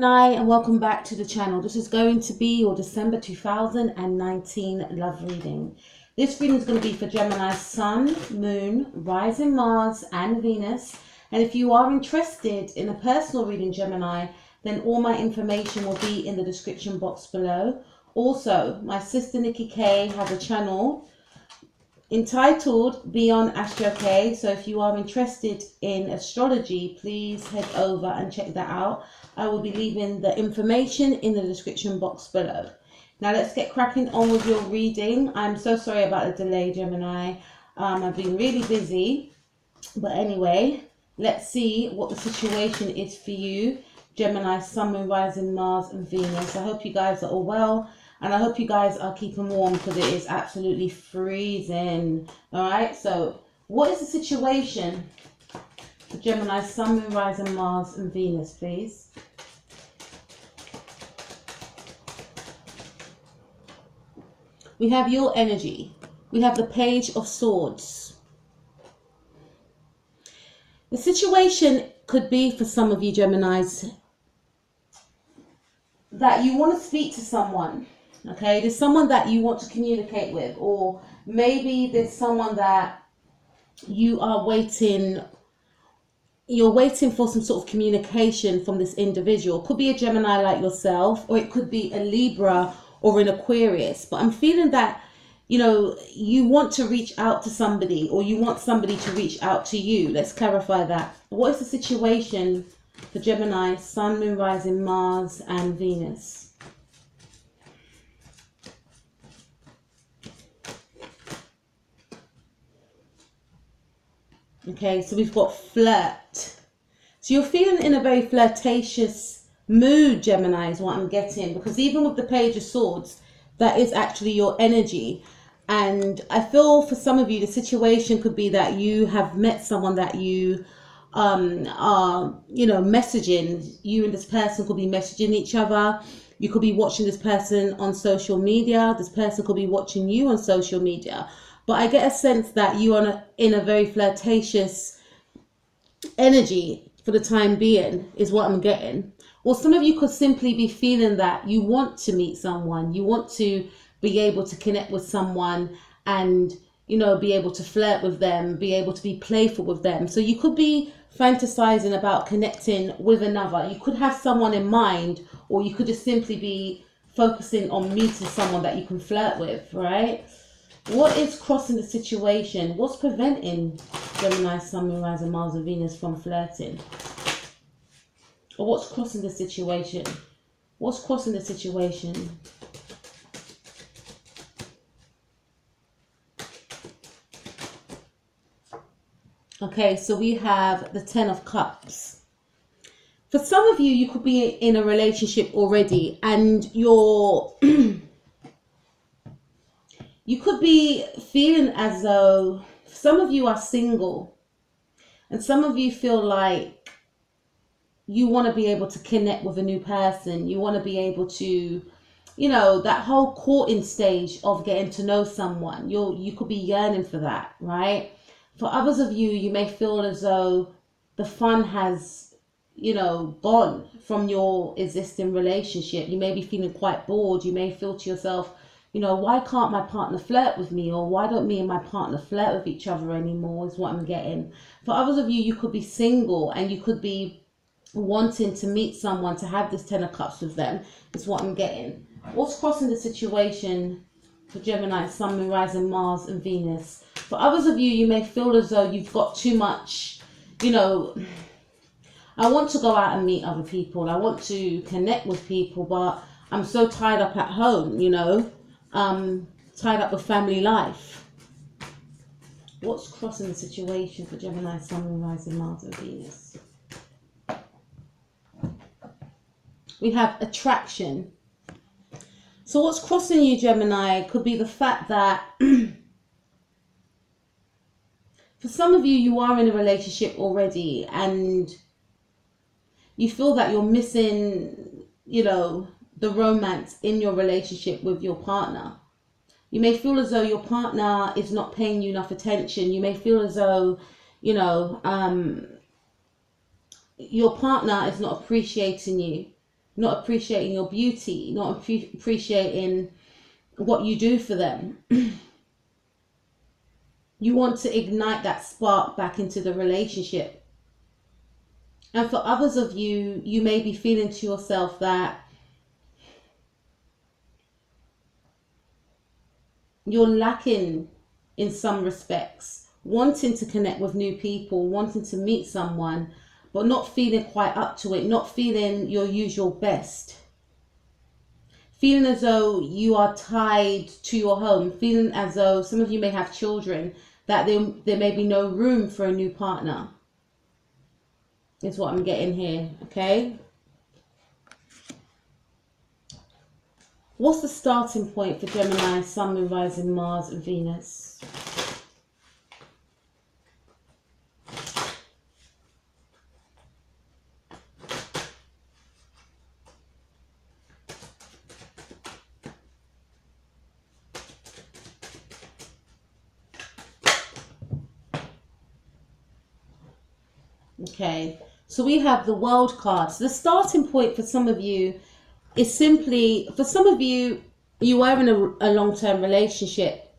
Hi, and welcome back to the channel. This is going to be your December 2019 love reading. This reading is going to be for Gemini Sun, Moon, Rising Mars and Venus. And if you are interested in a personal reading, Gemini, then all my information will be in the description box below. Also, my sister Nikki K has a channel entitled Beyond Astro K. So if you are interested in astrology, please head over and check that out. I will be leaving the information in the description box below. Now let's get cracking on with your reading. I'm so sorry about the delay, Gemini. I've been really busy. But anyway, let's see what the situation is for you, Gemini, Sun, Moon, Rising, Mars and Venus. I hope you guys are all well. And I hope you guys are keeping warm because it is absolutely freezing. All right, so what is the situation for Gemini, Sun, Moon, Rising, Mars and Venus, please? We have your energy. We have the Page of Swords. The situation could be for some of you Geminis that you want to speak to someone. Okay, there's someone that you want to communicate with, or maybe there's someone that you are waiting, you're waiting for some sort of communication from this individual. It could be a Gemini like yourself, or it could be a Libra or an Aquarius. But I'm feeling that, you know, you want to reach out to somebody, or you want somebody to reach out to you. Let's clarify that. What is the situation for Gemini, Sun, Moon, Rising, Mars and Venus? Okay, so we've got flirt. So you're feeling in a very flirtatious mood, Gemini, is what I'm getting. Because even with the Page of Swords, that is actually your energy. And I feel for some of you, the situation could be that you have met someone that you are, you know, messaging. You and this person could be messaging each other. You could be watching this person on social media. This person could be watching you on social media. But I get a sense that you are in a very flirtatious energy for the time being, is what I'm getting. Or some of you could simply be feeling that you want to meet someone. You want to be able to connect with someone and, you know, be able to flirt with them, be able to be playful with them. So you could be fantasizing about connecting with another. You could have someone in mind, or you could just simply be focusing on meeting someone that you can flirt with, right? What is crossing the situation? What's preventing Gemini, Sun, Moon, Rising, Mars and Venus from flirting? Or what's crossing the situation? What's crossing the situation? Okay, so we have the Ten of Cups. For some of you, you could be in a relationship already, and you're you could be feeling as though some of you are single, and some of you feel like you want to be able to connect with a new person. You want to be able to, you know, that whole courting stage of getting to know someone. You could be yearning for that, right? For others of you, you may feel as though the fun has, you know, gone from your existing relationship. You may be feeling quite bored. You may feel to yourself, you know, why can't my partner flirt with me? Or why don't me and my partner flirt with each other anymore, is what I'm getting. For others of you, you could be single and you could be wanting to meet someone, to have this Ten of Cups with them, is what I'm getting. What's crossing the situation for Gemini, Sun, Moon, Rising, Mars and Venus? For others of you, you may feel as though you've got too much, you know, I want to go out and meet other people. I want to connect with people, but I'm so tied up at home, you know, tied up with family life. What's crossing the situation for Gemini, Sun, Moon, Rising, Mars and Venus? We have attraction. So what's crossing you, Gemini, could be the fact that for some of you, you are in a relationship already and you feel that you're missing, you know, the romance in your relationship with your partner. You may feel as though your partner is not paying you enough attention. You may feel as though, you know, your partner is not appreciating you. not appreciating your beauty, not appreciating what you do for them. You want to ignite that spark back into the relationship. And for others of you, you may be feeling to yourself that you're lacking in some respects, wanting to connect with new people, wanting to meet someone, but not feeling quite up to it, not feeling your usual best. Feeling as though you are tied to your home, feeling as though some of you may have children, that there may be no room for a new partner. Is what I'm getting here, okay? What's the starting point for Gemini, Sun, Moon, Rising, Mars, and Venus? Okay, so we have the World card. So the starting point for some of you is simply, for some of you, you are in a long-term relationship,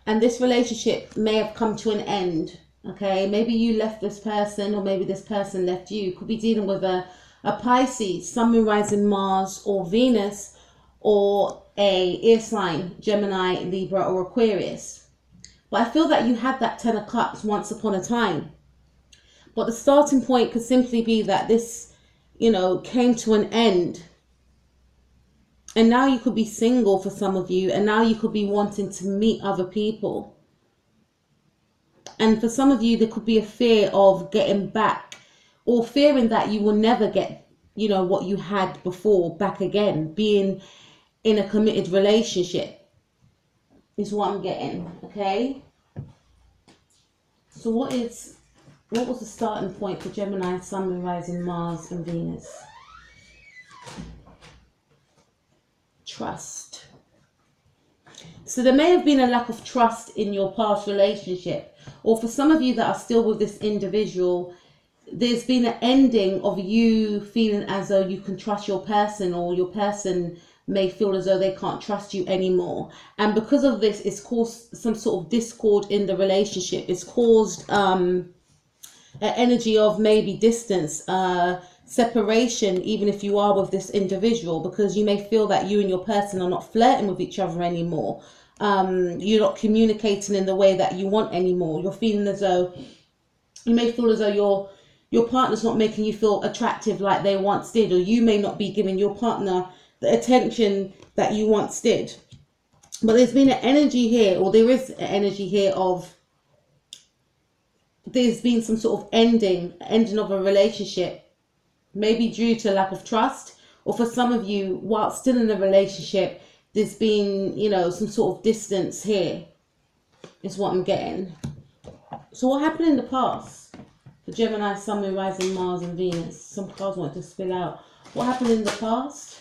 and this relationship may have come to an end. Okay, maybe you left this person, or maybe this person left you. Could be dealing with a Pisces, Sun, Moon, Rising, Mars, or Venus, or a air sign, Gemini, Libra, or Aquarius. But I feel that you had that 10 of Cups once upon a time. But the starting point could simply be that this, came to an end. And now you could be single for some of you, and now you could be wanting to meet other people. And for some of you, there could be a fear of getting back, or fearing that you will never get, what you had before back again. Being in a committed relationship is what I'm getting, okay? So what was the starting point for Gemini, Sun, Moon, Rising, Mars, and Venus? Trust. So there may have been a lack of trust in your past relationship, or for some of you that are still with this individual, there's been an ending of you feeling as though you can trust your person, or your person may feel as though they can't trust you anymore. And because of this, it's caused some sort of discord in the relationship. It's caused an energy of maybe distance, separation, even if you are with this individual, because you may feel that you and your person are not flirting with each other anymore. You're not communicating in the way that you want anymore. You're feeling as though, you may feel as though your partner's not making you feel attractive like they once did, or you may not be giving your partner the attention that you once did. But there's been an energy here, or there is an energy here of, there's been some sort of ending of a relationship, maybe due to lack of trust, or for some of you, while still in a relationship, there's been, some sort of distance here, is what I'm getting. So what happened in the past for Gemini, Sun, Moon, Rising, Mars, and Venus? Some cards want to spill out. What happened in the past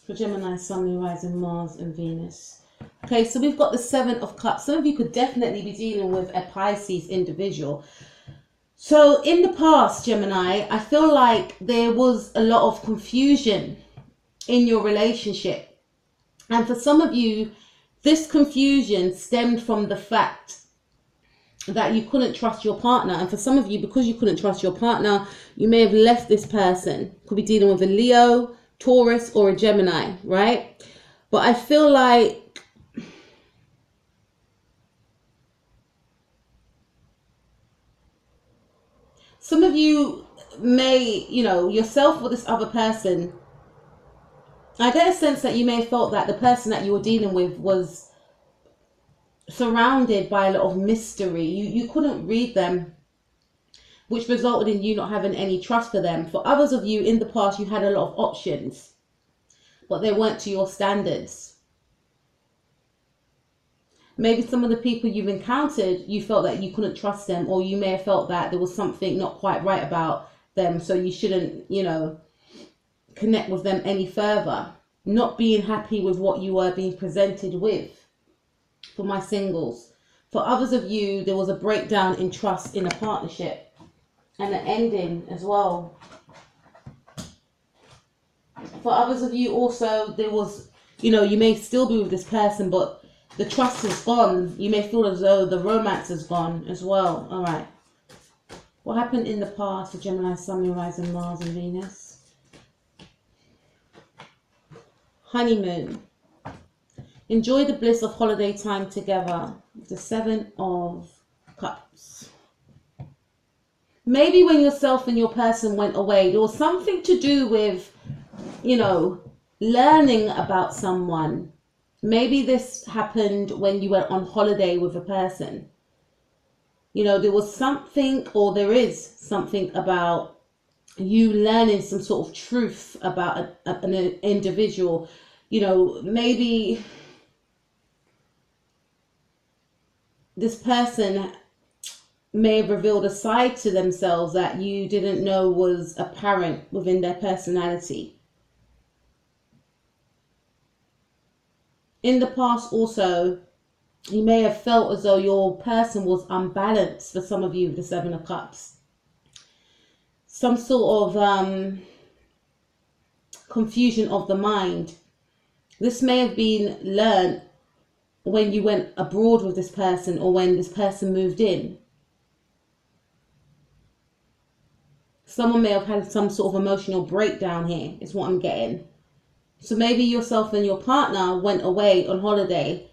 for Gemini, Sun, Moon, Rising, Mars, and Venus? Okay, so we've got the 7 of Cups. Some of you could definitely be dealing with a Pisces individual. So in the past, Gemini, I feel like there was a lot of confusion in your relationship. And for some of you, this confusion stemmed from the fact that you couldn't trust your partner. And for some of you, because you couldn't trust your partner, you may have left this person. Could be dealing with a Leo, Taurus, or a Gemini, right? But I feel like some of you may, yourself or this other person, I get a sense that you may have felt that the person that you were dealing with was surrounded by a lot of mystery. You couldn't read them, which resulted in you not having any trust for them. For others of you, in the past, you had a lot of options, but they weren't to your standards. Maybe some of the people you've encountered, you felt that you couldn't trust them, or you may have felt that there was something not quite right about them, so you shouldn't, connect with them any further. Not being happy with what you were being presented with, for my singles. For others of you, there was a breakdown in trust in a partnership, and an ending as well. For others of you also, there was, you know, you may still be with this person, but the trust is gone. You may feel as though the romance is gone as well. All right. What happened in the past for Gemini, Sun, Moon, Rising, Mars and Venus? Honeymoon. Enjoy the bliss of holiday time together. The 7 of Cups. Maybe when yourself and your person went away, there was something to do with, you know, learning about someone. Maybe this happened when you went on holiday with a person. You know, there was something, or there is something about you learning some sort of truth about an individual. You know, maybe this person may have revealed a side to themselves that you didn't know was apparent within their personality. In the past also, you may have felt as though your person was unbalanced. For some of you, the 7 of Cups. Some sort of confusion of the mind. This may have been learned when you went abroad with this person, or when this person moved in. Someone may have had some sort of emotional breakdown here, is what I'm getting. So maybe yourself and your partner went away on holiday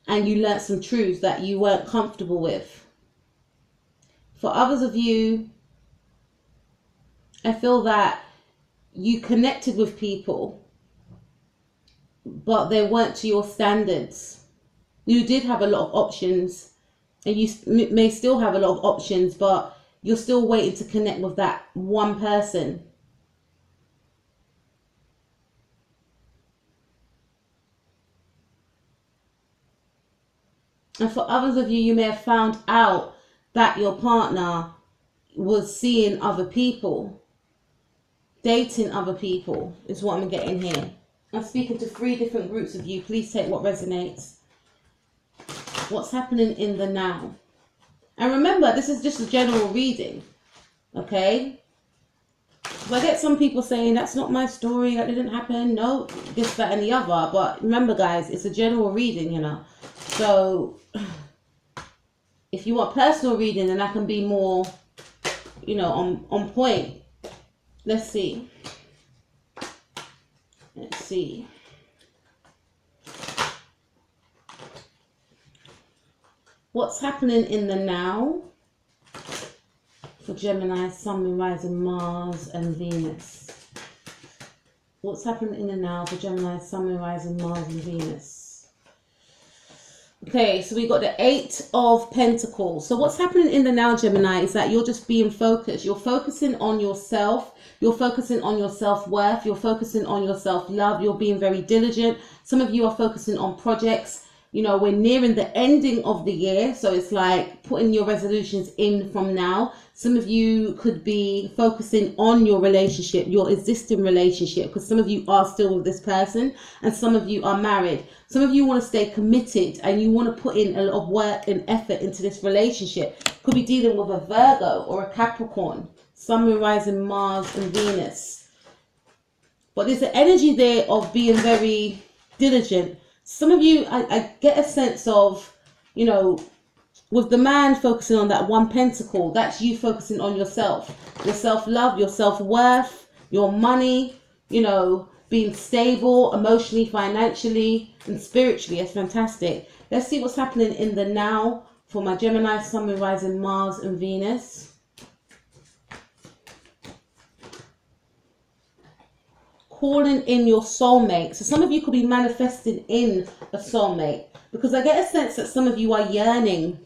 and you learnt some truths that you weren't comfortable with. For others of you, I feel that you connected with people, but they weren't to your standards. You did have a lot of options, and you may still have a lot of options, but you're still waiting to connect with that one person. And for others of you, you may have found out that your partner was seeing other people, dating other people, is what I'm getting here. I'm speaking to 3 different groups of you. Please take what resonates. What's happening in the now? And remember, this is just a general reading, okay? So I get some people saying, that's not my story, that didn't happen. No, this, that, and the other. But remember, guys, it's a general reading, you know. So if you want personal reading, then I can be more, you know, on point. Let's see. Let's see. What's happening in the now for Gemini, Sun, Moon, Rising, Mars and Venus? What's happening in the now for Gemini, Sun, Moon, Rising, Mars and Venus? Okay, so we got the 8 of Pentacles. So what's happening in the now, Gemini, is that you're just being focused. You're focusing on yourself. You're focusing on your self-worth. You're focusing on your self-love. You're being very diligent. Some of you are focusing on projects. You know, we're nearing the ending of the year, so it's like putting your resolutions in from now. Some of you could be focusing on your relationship, your existing relationship, because some of you are still with this person and some of you are married. Some of you want to stay committed and you want to put in a lot of work and effort into this relationship. Could be dealing with a Virgo or a Capricorn, Sun, Moon, Rising, Mars and Venus. But there's an energy there of being very diligent. Some of you, I get a sense of, you know, with the man focusing on that 1 pentacle, that's you focusing on yourself, your self-love, your self-worth, your money, you know, being stable emotionally, financially, and spiritually. It's fantastic. Let's see what's happening in the now for my Gemini, Sun, Moon, Rising, Mars, and Venus. Calling in your soulmate. So some of you could be manifesting in a soulmate, because I get a sense that some of you are yearning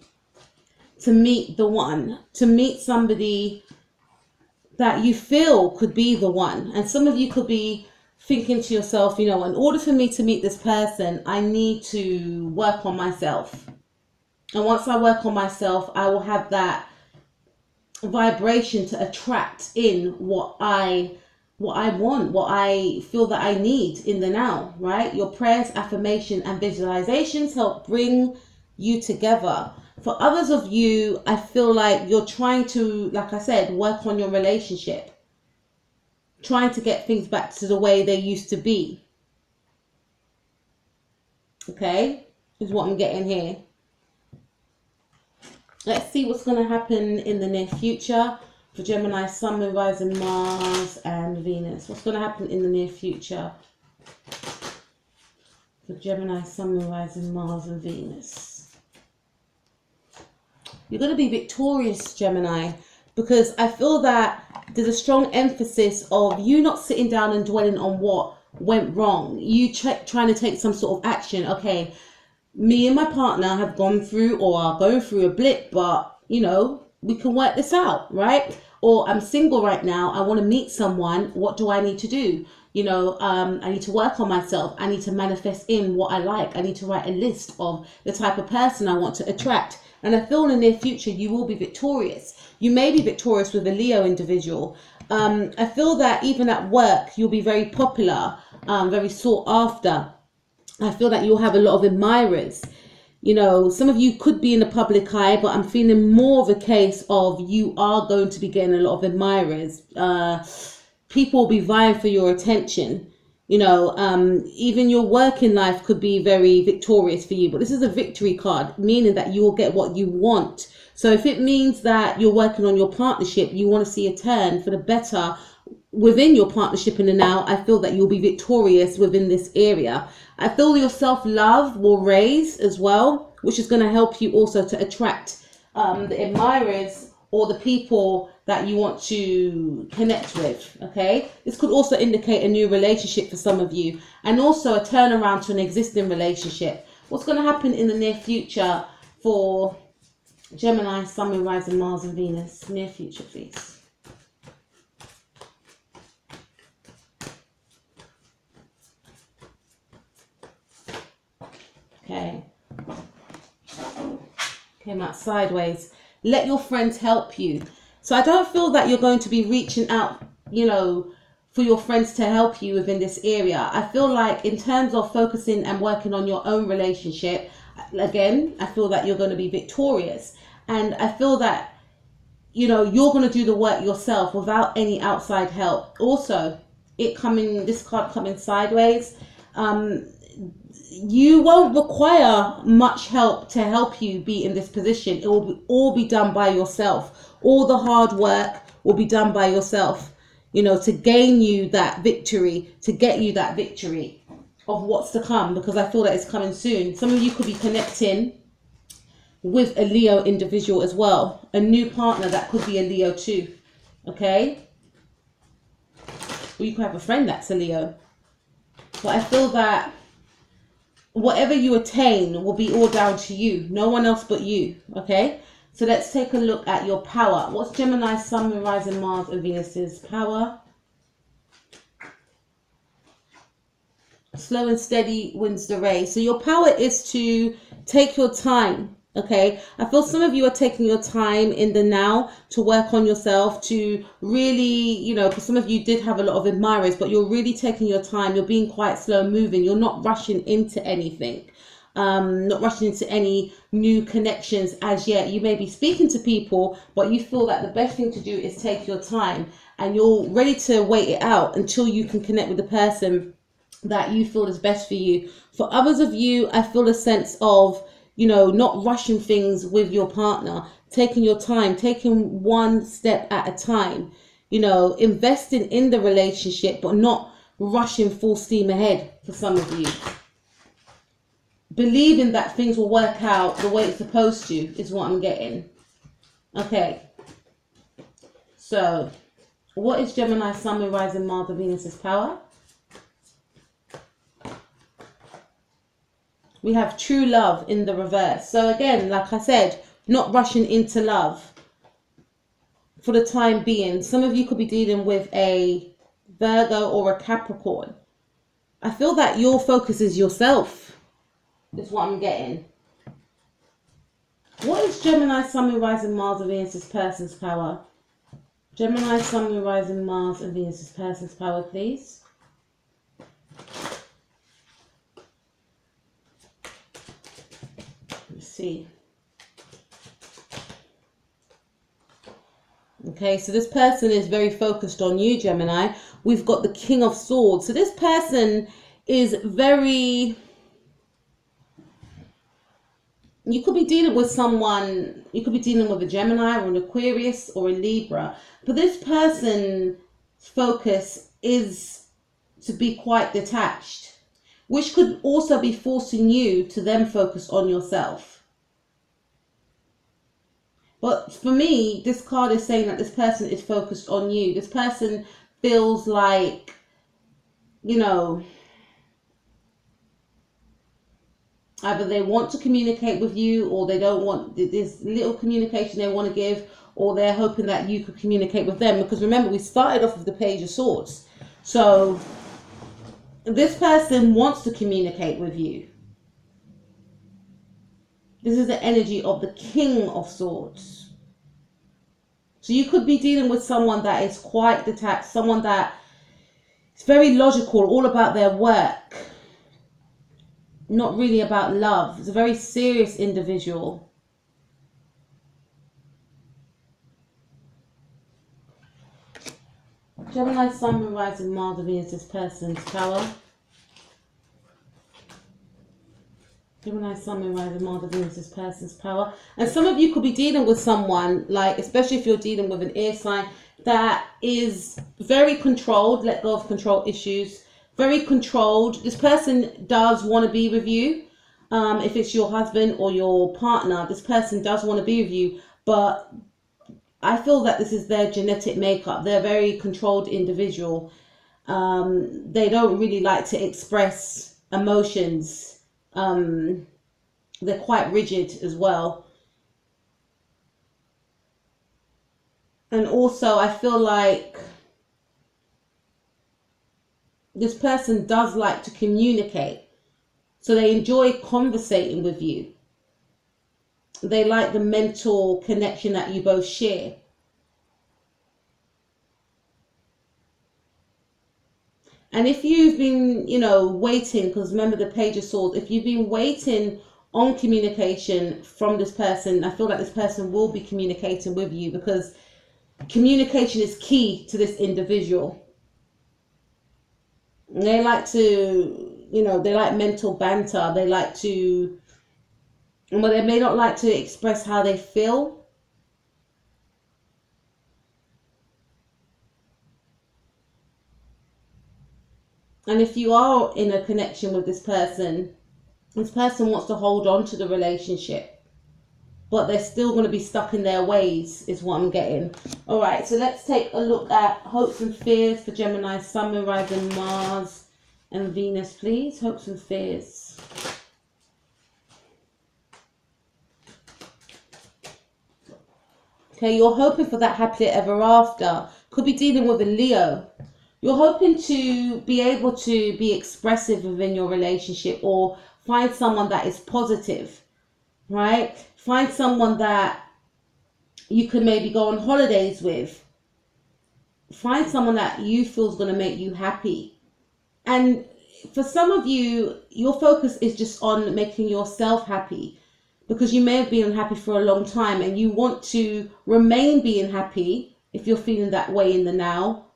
to meet the one, to meet somebody that you feel could be the one. And some of you could be thinking to yourself, you know, in order for me to meet this person, I need to work on myself. And once I work on myself, I will have that vibration to attract in what I want, what I feel that I need in the now, right? Your prayers, affirmation, and visualizations help bring you together. For others of you, I feel like you're trying to, like I said, work on your relationship. trying to get things back to the way they used to be. Okay, is what I'm getting here. Let's see what's going to happen in the near future for Gemini, Sun, Moon, Rising, Mars, and Venus. What's going to happen in the near future for Gemini, Sun, Moon, Rising, Mars, and Venus? You're going to be victorious, Gemini, because I feel that there's a strong emphasis of you not sitting down and dwelling on what went wrong. You trying to take some sort of action. Okay, me and my partner have gone through or are going through a blip, but you know, we can work this out, right? Or I'm single right now, I want to meet someone. What do I need to do? You know, I need to work on myself. I need to manifest in what I like. I need to write a list of the type of person I want to attract. And I feel in the near future, you will be victorious. You may be victorious with a Leo individual. I feel that even at work, you'll be very popular, very sought after. I feel that you'll have a lot of admirers. You know, some of you could be in the public eye, but I'm feeling more of a case of you are going to be getting a lot of admirers. People will be vying for your attention. You know, even your working life could be very victorious for you. But this is a victory card, meaning that you will get what you want. So if it means that you're working on your partnership, you want to see a turn for the better within your partnership in the now, I feel that you'll be victorious within this area. I feel your self-love will raise as well, which is going to help you also to attract the admirers or the people that you want to connect with. Okay, this could also indicate a new relationship for some of you, and also a turnaround to an existing relationship. What's going to happen in the near future for Gemini, Sun, Moon, Rising, Mars, and Venus? Near future, please. Okay. Came out sideways. Let your friends help you. So I don't feel that you're going to be reaching out, you know, for your friends to help you within this area. I feel like in terms of focusing and working on your own relationship, again, I feel that you're going to be victorious. And I feel that, you know, you're going to do the work yourself without any outside help. Also, this card coming sideways, you won't require much help to help you be in this position. It will all be done by yourself. All the hard work will be done by yourself, you know, to gain you that victory, to get you that victory of what's to come, because I feel that it's coming soon. Some of you could be connecting with a Leo individual as well, a new partner that could be a Leo too. Okay, or you could have a friend that's a Leo. But I feel that whatever you attain will be all down to you, no one else but you. Okay, so let's take a look at your power. What's Gemini, Sun, Moon, Rising, Mars, and Venus's power? Slow and steady wins the race. So your power is to take your time. Okay, I feel some of you are taking your time in the now to work on yourself, to really, you know, because some of you did have a lot of admirers, but you're really taking your time. You're being quite slow moving. You're not rushing into anything, not rushing into any new connections as yet. You may be speaking to people, but you feel that the best thing to do is take your time, and you're ready to wait it out until you can connect with the person that you feel is best for you. For others of you, I feel a sense of, you know, not rushing things with your partner, taking your time, taking one step at a time, you know, investing in the relationship, but not rushing full steam ahead for some of you. Believing that things will work out the way it's supposed to is what I'm getting. Okay. So, what is Gemini, Sun, Moon, Rising, Mars, and Venus's power? We have true love in the reverse. So again, like I said, not rushing into love for the time being. Some of you could be dealing with a Virgo or a Capricorn. I feel that your focus is yourself, is what I'm getting. What is Gemini, Sun, Moon, Rising, Mars, and Venus's person's power? Gemini, Sun, Moon, Rising, Mars, and Venus's person's power, please. See. Okay, so this person is very focused on you, Gemini, we've got the King of Swords. So this person is very... You could be dealing with someone, you could be dealing with a Gemini or an Aquarius or a Libra. But this person's focus is to be quite detached, which could also be forcing you to then focus on yourself. But for me, this card is saying that this person is focused on you. This person feels like, you know, either they want to communicate with you or they don't want, this little communication they want to give, or they're hoping that you could communicate with them. Because remember, we started off with the Page of Swords. So this person wants to communicate with you. This is the energy of the King of Swords. So you could be dealing with someone that is quite detached, someone that is very logical, all about their work, not really about love. It's a very serious individual. Gemini, Sun, Moon, Rising, Mars, and Venus, this person's power. Gemini, Sun, Moon, Rising, Mars, and Venus, this person's power. And some of you could be dealing with someone, like, especially if you're dealing with an air sign, that is very controlled, let go of control issues, very controlled. This person does want to be with you. If it's your husband or your partner, this person does want to be with you, but I feel that this is their genetic makeup. They're a very controlled individual. They don't really like to express emotions. They're quite rigid as well. And also I feel like this person does like to communicate. So they enjoy conversating with you. They like the mental connection that you both share. And if you've been, you know, waiting, because remember the Page of Swords, if you've been waiting on communication from this person, I feel like this person will be communicating with you, because communication is key to this individual. And they like to, you know, they like mental banter. They like to, well, they may not like to express how they feel. And if you are in a connection with this person wants to hold on to the relationship, but they're still going to be stuck in their ways, is what I'm getting. All right, so let's take a look at hopes and fears for Gemini, Sun, Moon, Rising, Mars, and Venus, please. Hopes and fears. Okay, you're hoping for that happily ever after. Could be dealing with a Leo. You're hoping to be able to be expressive within your relationship, or find someone that is positive, right? Find someone that you can maybe go on holidays with. Find someone that you feel is going to make you happy. And for some of you, your focus is just on making yourself happy, because you may have been unhappy for a long time and you want to remain being happy if you're feeling that way in the now,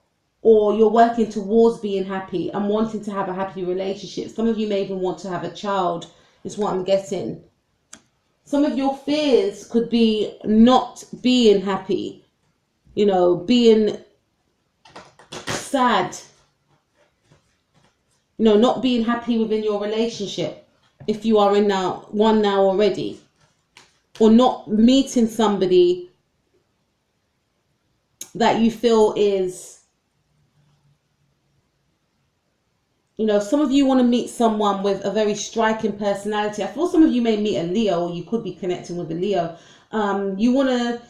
or you're working towards being happy and wanting to have a happy relationship. Some of you may even want to have a child, is what I'm getting. Some of your fears could be not being happy, you know, being sad, you know, not being happy within your relationship if you are in one now already, or not meeting somebody that you feel is, you know, some of you want to meet someone with a very striking personality. I feel some of you may meet a Leo, or you could be connecting with a Leo. You want to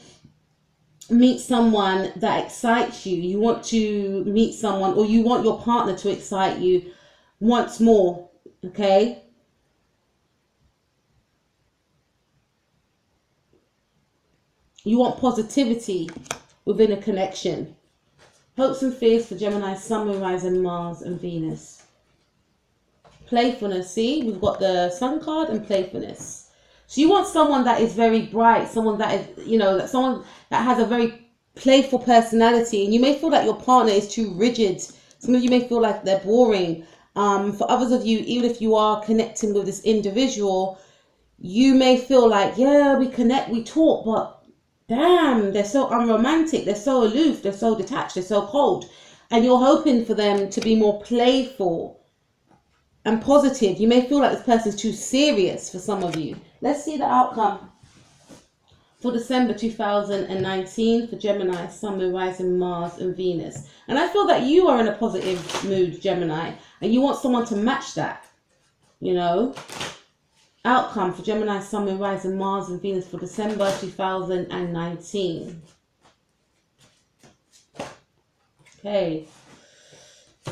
meet someone that excites you. You want to meet someone, or you want your partner to excite you once more, okay? You want positivity within a connection. Hopes and fears for Gemini, Sun, Moon, Rising, Mars, and Venus. Playfulness, see? We've got the Sun card and playfulness. So you want someone that is very bright, someone that is, you know, someone that has a very playful personality, and you may feel that your partner is too rigid Some of you may feel like they're boring. For others of you, even if you are connecting with this individual, you may feel like, yeah, we connect, we talk, but damn, they're so unromantic, they're so aloof, they're so detached, they're so cold. And you're hoping for them to be more playful and positive. You may feel like this person's too serious for some of you. Let's see the outcome for December 2019 for Gemini, Sun, Moon, Rising, Mars and Venus. And I feel that you are in a positive mood, Gemini, and you want someone to match that, you know. Outcome for Gemini, Sun, Moon, Rising, Mars and Venus for December 2019. Okay.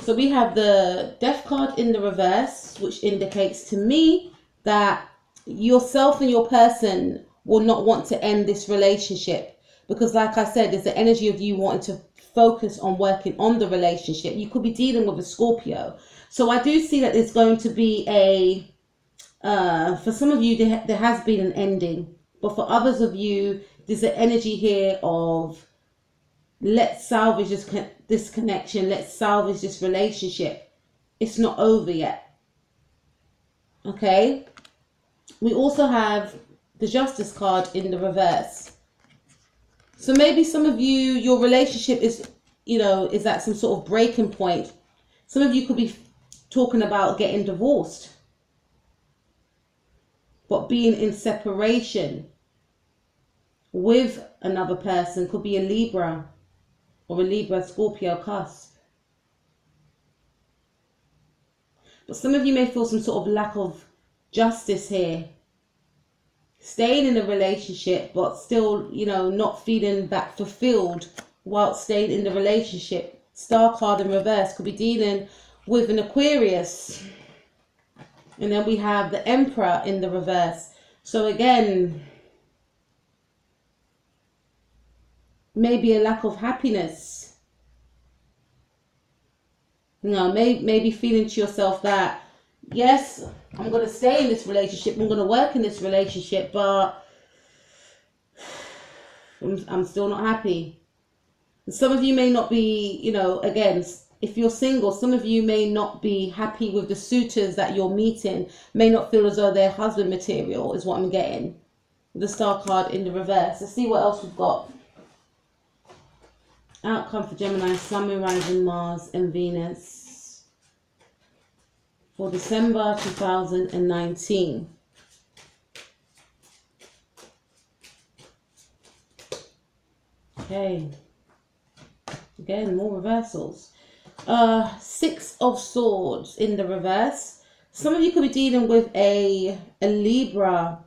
So we have the Death card in the reverse, which indicates to me that yourself and your person will not want to end this relationship, because like I said, there's the energy of you wanting to focus on working on the relationship. You could be dealing with a Scorpio. So I do see that there's going to be a, for some of you, there has been an ending. But for others of you, there's an energy here of, let's salvage this connection. Let's salvage this relationship. It's not over yet. Okay. We also have the Justice card in the reverse. So maybe some of you, your relationship is, you know, is at some sort of breaking point. Some of you could be talking about getting divorced, but being in separation with another person. Could be a Libra or a Libra Scorpio cusp. But some of you may feel some sort of lack of justice here. Staying in a relationship, but still, you know, not feeling that fulfilled while staying in the relationship. Star card in reverse could be dealing with an Aquarius. And then we have the Emperor in the reverse. So again, maybe a lack of happiness. You know, maybe feeling to yourself that, yes, I'm going to stay in this relationship, I'm going to work in this relationship, but I'm still not happy. And some of you may not be, you know, again, if you're single, some of you may not be happy with the suitors that you're meeting, may not feel as though they're husband material, is what I'm getting. The Star card in the reverse. Let's see what else we've got. Outcome for Gemini, Sun, Moon, Rising, Mars and Venus for December 2019. Okay. Again, more reversals. Six of Swords in the reverse. Some of you could be dealing with a Libra.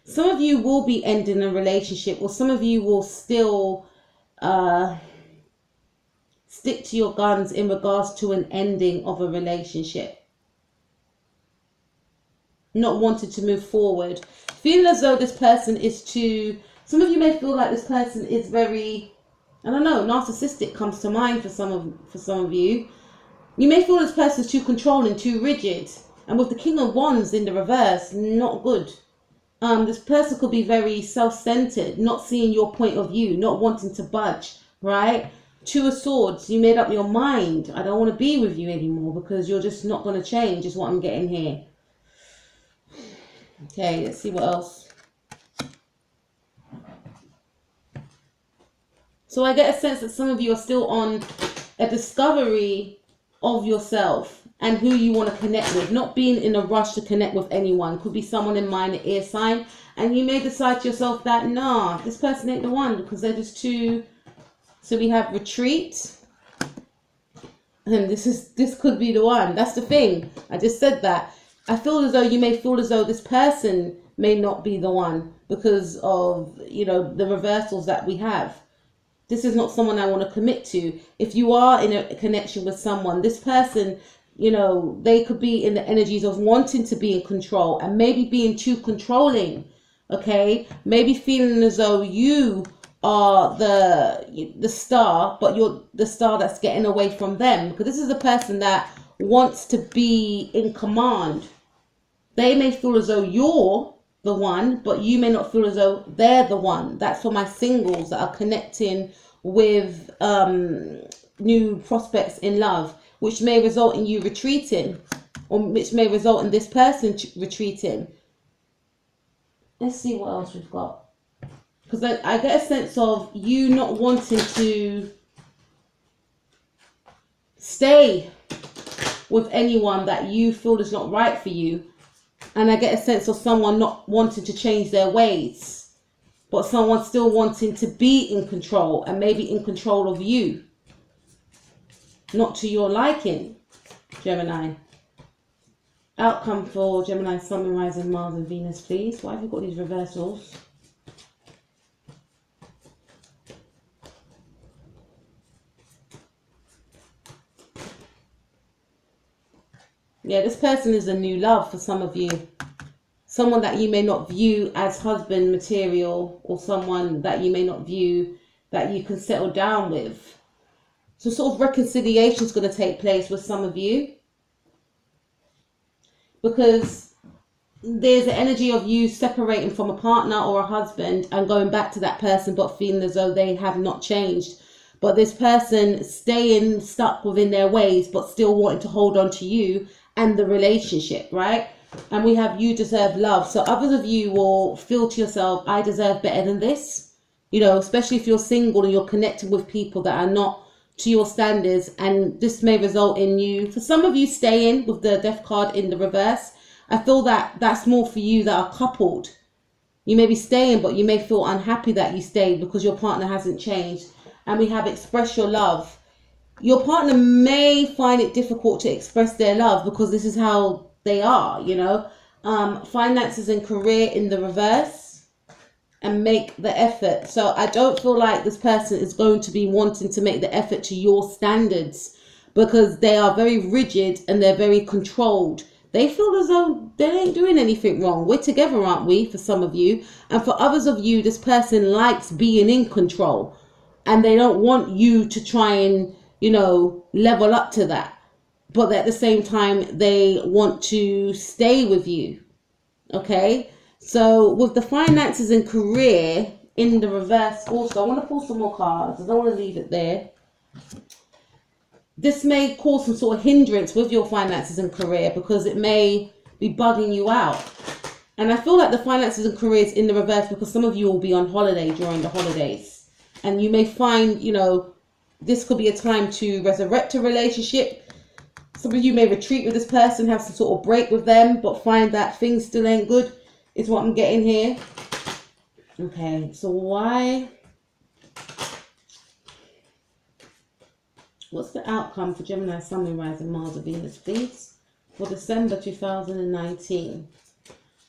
Some of you will be ending a relationship, or some of you will still stick to your guns in regards to an ending of a relationship. Not wanting to move forward. Feeling as though this person is too... Some of you may feel like this person is very... I don't know, narcissistic comes to mind for some of you. You may feel this person is too controlling, too rigid. And with the King of Wands in the reverse, not good. This person could be very self-centered, not seeing your point of view, not wanting to budge, right? Two of Swords, you made up your mind. I don't want to be with you anymore because you're just not going to change, is what I'm getting here. Okay, let's see what else. So I get a sense that some of you are still on a discovery of yourself and who you want to connect with, not being in a rush to connect with anyone. Could be someone in minor ear sign, and you may decide to yourself that, nah, this person ain't the one because they're just too... So we have Retreat, and this could be the one. That's the thing. I just said that. I feel as though you may feel as though this person may not be the one because of, you know, the reversals that we have. This is not someone I want to commit to. If you are in a connection with someone, this person, you know, they could be in the energies of wanting to be in control and maybe being too controlling, okay? Maybe feeling as though you are the star, but you're the star that's getting away from them. Because this is a person that wants to be in command. They may feel as though you're the one, but you may not feel as though they're the one. That's for my singles that are connecting with new prospects in love, which may result in you retreating, or which may result in this person retreating. Let's see what else we've got. Because I get a sense of you not wanting to stay with anyone that you feel is not right for you. And I get a sense of someone not wanting to change their ways, but someone still wanting to be in control, and maybe in control of you. Not to your liking, Gemini. Outcome for Gemini, Sun, Moon, Rising, Mars and Venus, please. Why have you got these reversals? Yeah, this person is a new love for some of you. Someone that you may not view as husband material, or someone that you may not view that you can settle down with. So sort of reconciliation is going to take place with some of you. Because there's the energy of you separating from a partner or a husband and going back to that person, but feeling as though they have not changed. But this person staying stuck within their ways, but still wanting to hold on to you and the relationship, right? And we have you deserve love. So others of you will feel to yourself, I deserve better than this. You know, especially if you're single and you're connected with people that are not to your standards. And this may result in you, for some of you, staying with the Death card in the reverse. I feel that that's more for you that are coupled. You may be staying, but you may feel unhappy that you stayed because your partner hasn't changed. And we have express your love. Your partner may find it difficult to express their love because this is how they are, you know. Finances and career in the reverse, and make the effort. So I don't feel like this person is going to be wanting to make the effort to your standards, because they are very rigid and they're very controlled. They feel as though they ain't doing anything wrong. We're together, aren't we, for some of you? And for others of you, this person likes being in control, and they don't want you to try and, you know, level up to that. But at the same time, they want to stay with you. Okay? So with the finances and career in the reverse also, I want to pull some more cards. I don't want to leave it there. This may cause some sort of hindrance with your finances and career, because it may be bugging you out. And I feel like the finances and careers in the reverse because some of you will be on holiday during the holidays. And you may find, you know, this could be a time to resurrect a relationship. Some of you may retreat with this person, have some sort of break with them, but find that things still ain't good, is what I'm getting here. Okay, so why? What's the outcome for Gemini, Sun, Moon, Rising, Mars, and Venus, please? For December 2019.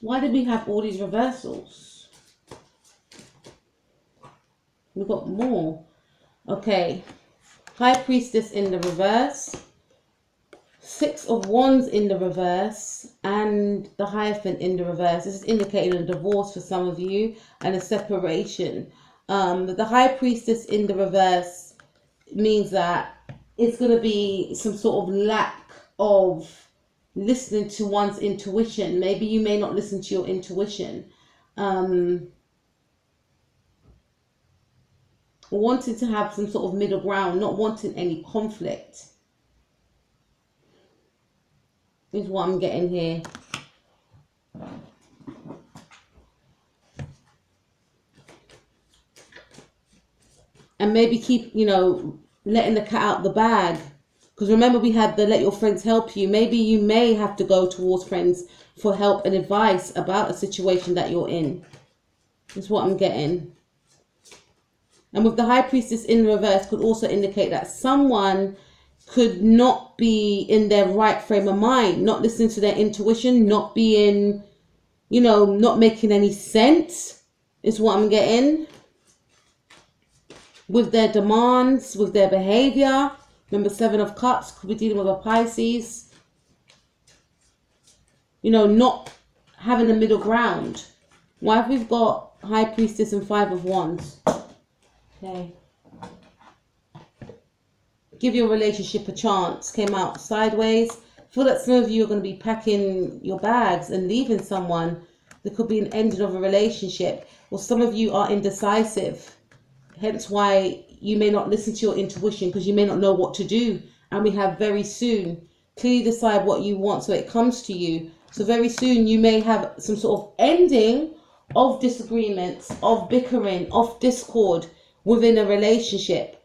Why did we have all these reversals? We've got more. Okay. High Priestess in the reverse. 6 of Wands in the reverse. And the Hierophant in the reverse. This is indicating a divorce for some of you and a separation. The High Priestess in the reverse means that it's going to be some sort of lack of listening to one's intuition. Maybe you may not listen to your intuition. Wanting to have some sort of middle ground, not wanting any conflict, is what I'm getting here. And maybe keep, you know, letting the cat out the bag. Because remember, we had the let your friends help you. Maybe you may have to go towards friends for help and advice about a situation that you're in. That's what I'm getting. And with the High Priestess in reverse could also indicate that someone could not be in their right frame of mind, not listening to their intuition, not being, you know, not making any sense, is what I'm getting. With their demands, with their behavior. Remember, 7 of Cups, could be dealing with a Pisces. You know, not having a middle ground. Why have we got High Priestess and 5 of Wands? Okay. Give your relationship a chance. Came out sideways. I feel that some of you are going to be packing your bags and leaving someone. There could be an ending of a relationship. Or some of you are indecisive. Hence why you may not listen to your intuition because you may not know what to do. And we have very soon, clearly decide what you want so it comes to you. So very soon you may have some sort of ending of disagreements, of bickering, of discord within a relationship.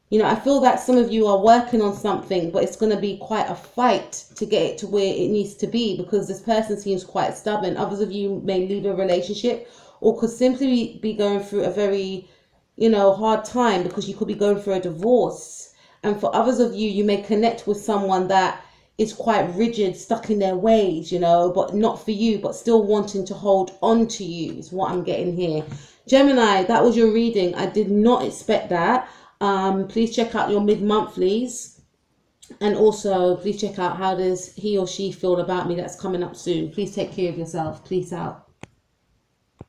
You know, I feel that some of you are working on something, but it's going to be quite a fight to get it to where it needs to be because this person seems quite stubborn. Others of you may leave a relationship or could simply be going through a very, you know, hard time because you could be going through a divorce. And for others of you, you may connect with someone that is quite rigid, stuck in their ways, you know, but not for you, but still wanting to hold on to you is what I'm getting here. Gemini, that was your reading. I did not expect that. Please check out your mid-monthlies, and also please check out how does he or she feel about me. That's coming up soon. Please take care of yourself. Peace out.